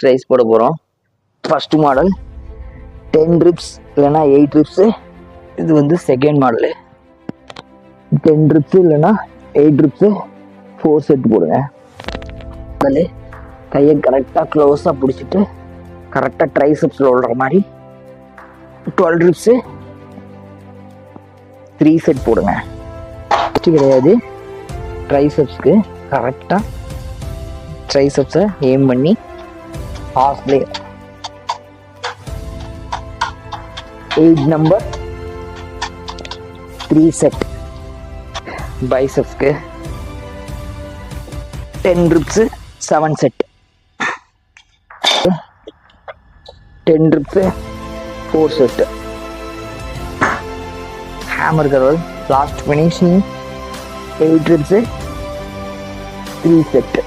ட்ரைஸ் போட போகிறோம். First model 10 ribs இல்லைன்னா 8 ரிப்ஸு. இது வந்து செகண்ட் மாடலு 10 ரிப்ஸு இல்லைன்னா 8 ரிப்ஸு 4 செட் போடுங்க. அதில் கையை கரெக்டாக க்ளோஸாக பிடிச்சிட்டு கரெக்டாக ட்ரைசெப்ஸில் விழுற மாதிரி 12 ரிப்ஸு 3 செட் போடுங்க. கிடையாது, ட்ரைசெப்ஸ்க்கு கரெக்டாக ட்ரைசெப்ஸை ஏம் பண்ணி ஹாஃப்லே 8 நம்பர் 3 செட். பைசெப்ஸ்க்கு 10 reps 7 set. 10 reps 4 set. Hammer curl last finishing 8 reps 3 set.